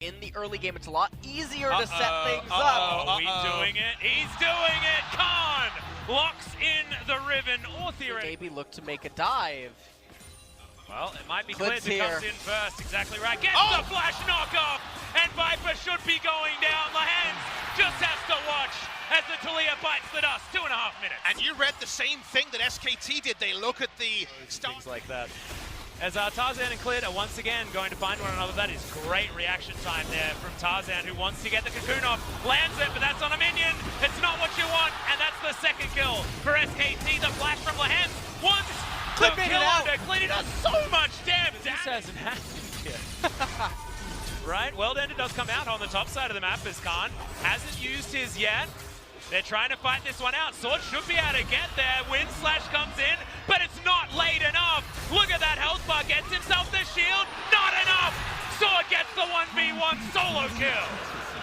In the early game, it's a lot easier to set things up. Are we doing it? He's doing it! Khan locks in the Riven, or theoretically. Maybe look to make a dive. Well, it might be Clit's Clit who comes in first, exactly right. Gets the flash knockoff, and Viper should be going down. Lahens just has to watch as the Talia bites the dust. 2.5 minutes. And you read the same thing that SKT did. They look at the things like that. As Tarzan and Clit are once again going to find one another. That is great reaction time there from Tarzan, who wants to get the cocoon off. Lands it, but that's on a minion. It's not what you want, and that's the second kill for SKT. The flash from Lahens. Once the kill under Clit, he does so much damage. This hasn't happened yet. Right, Worldender does come out on the top side of the map as Khan hasn't used his yet. They're trying to fight this one out. Sword should be able to get there. Wind Slash comes in, but it's not late enough. Look at that health bar. Gets himself the shield. Not enough. Sword gets the 1v1 solo kill.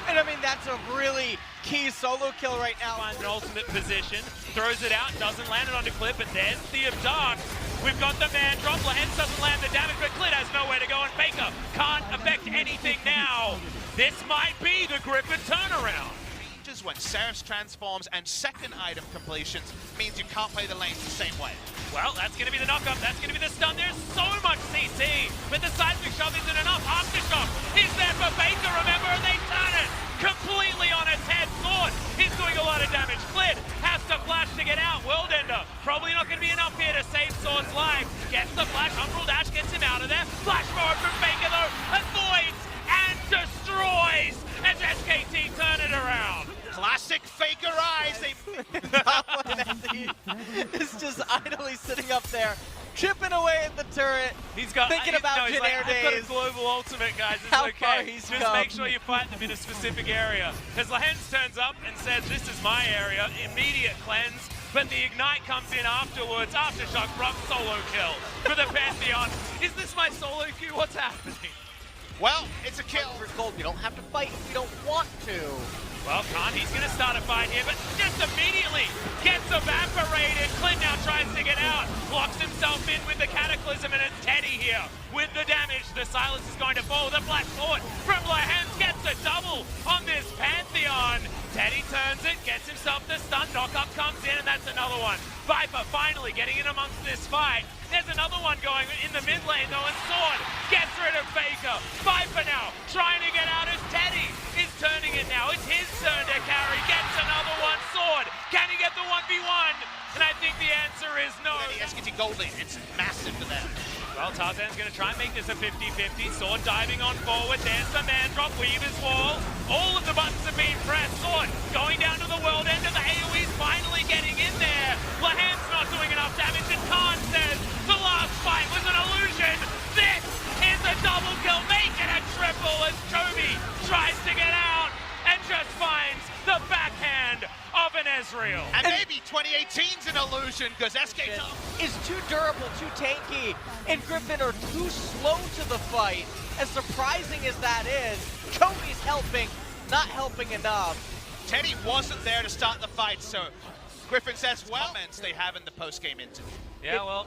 And I mean, that's a really key solo kill right now. Finds an ultimate position. Throws it out. Doesn't land it onto Clit, but there's the Dark. We've got the man drop. Lahens doesn't land the damage, but Clit has nowhere to go, and Faker can't affect anything now. This might be the Griffin turnaround. When Seraph's transforms and second item completions means you can't play the lanes the same way. Well, that's going to be the knockup. That's going to be the stun. There's so much CC, but the seismic shove isn't enough. Aftershock is there for Faker, remember, and they turn it completely on its head. Sword is doing a lot of damage. Clit has to flash to get out. Worldender probably not going to be enough here to save Sword's life. Gets the flash. Umbral Dash gets him out of there. Flash forward from Faker, though, avoids and destroys as SKT turn it around. Classic Faker eyes. It's just idly sitting up there, chipping away at the turret. He's got thinking about Jin Air days. I've got a global ultimate, guys. It's How okay. far he's Just come. make sure you fight them in a specific area. Because Lahens turns up and says, "This is my area." Immediate cleanse. But the Ignite comes in afterwards. Aftershock from solo kill for the Pantheon. Is this my solo queue? What's happening? Well, it's a kill. For gold, you don't have to fight if you don't want to. Well, Khan, he's going to start a fight here, but just immediately gets evaporated. Clit now tries to get out, locks himself in with the Cataclysm, and it's Teddy here with the damage. The silence is going to fall. The Black Sword from Lahens gets a double on this Pantheon. Teddy turns it, gets himself the stun. Knockup comes in, and that's another one. Viper finally getting in amongst this fight. There's another one going in the mid lane, though, and Sword gets rid of Faker. Viper now trying to get out as Teddy is turning it now. It's his turn to carry. Gets another one. Sword, can he get the 1v1? And I think the answer is no. The SKT gold lane, it's massive for them. Well, Tarzan's going to try and make this a 50-50. Sword diving on forward. There's the man drop. Weaver's wall. All of the buttons have been pressed. Sword going down to the world end of the AoE's finally getting in there. Lahens not doing enough damage, and Khan says the last fight was an illusion. This is a double kill. Make it a triple as Chobi tries to get out and just finds the backhand of an Ezreal. And maybe 2018's an illusion because SKT is too durable, too tanky, and Griffin are too slow to the fight. As surprising as that is, Chobi's helping, not helping enough. Teddy wasn't there to start the fight, so Griffin says, well, comments they have in the post-game interview. Yeah, well,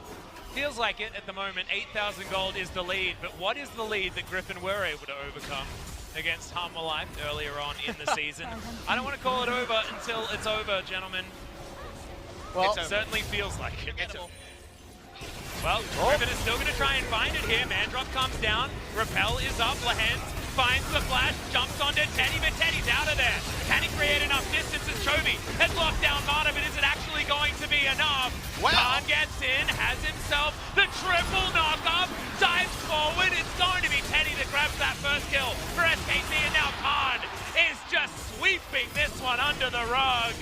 feels like it at the moment. 8,000 gold is the lead, but what is the lead that Griffin were able to overcome against Harmful Life earlier on in the season? I don't want to call it over until it's over, gentlemen. Well, it certainly feels like it. Well, Griffin is still going to try and find it here. Mandrop comes down. Repel is up. Lahens finds the flash, jumps onto Teddy, but Teddy's out of there. Can he create enough distance as Chobi has locked down Mana, but is it actually going to be enough? Well, Khan gets in, has himself the triple knockup, dives forward. It's going to be Teddy that grabs that first kill for SKT, and now Khan is just sweeping this one under the rug.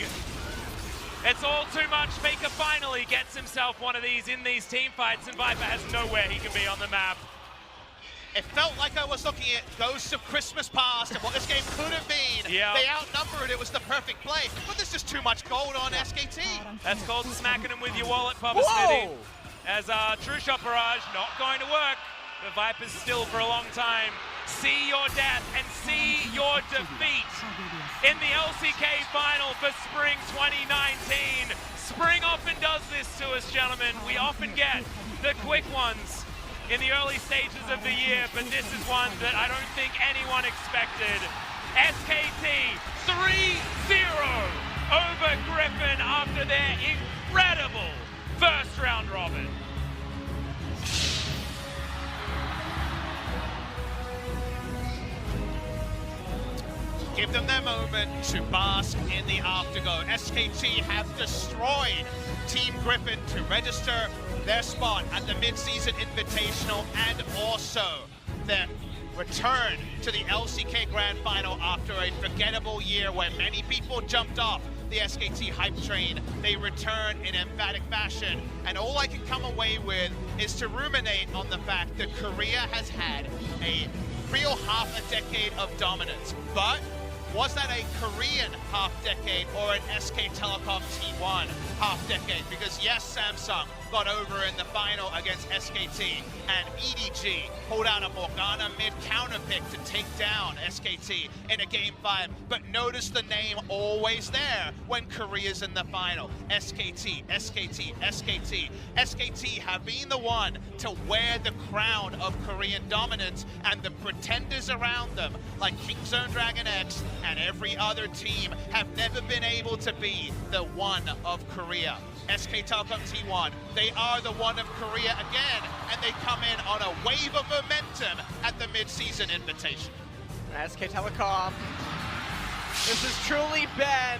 It's all too much. Faker finally gets himself one of these in these team fights, and Viper has nowhere he can be on the map. It felt like I was looking at Ghosts of Christmas Past and what this game could have been. Yeah. They outnumbered, it was the perfect play, but there's just too much gold on SKT. That's called smacking him with your wallet, Papa Smithy. As True Shot Barrage, not going to work. The Viper's still for a long time. See your death and see your defeat in the LCK final for Spring 2019. Spring often does this to us, gentlemen. We often get the quick ones. in the early stages of the year, but this is one that I don't think anyone expected. SKT 3-0 over Griffin after their incredible first round robin. Give them their moment to bask in the afterglow. SKT have destroyed Team Griffin to register their spot at the mid-season invitational and also their return to the LCK Grand Final after a forgettable year where many people jumped off the SKT hype train. They return in emphatic fashion, and all I can come away with is to ruminate on the fact that Korea has had a real half a decade of dominance, but was that a Korean half-decade or an SK Telecom T1 half-decade? Because yes, Samsung got over in the final against SKT, and EDG pulled out a Morgana mid-counter pick to take down SKT in a Game 5. But notice the name always there when Korea's in the final. SKT, SKT, SKT. SKT have been the one to wear the crown of Korean dominance, and the pretenders around them, like Kingzone Dragon X and every other team, have never been able to be the one of Korea. SK Telecom T1, they are the one of Korea again, and they come in on a wave of momentum at the mid-season invitation. SK Telecom, this has truly been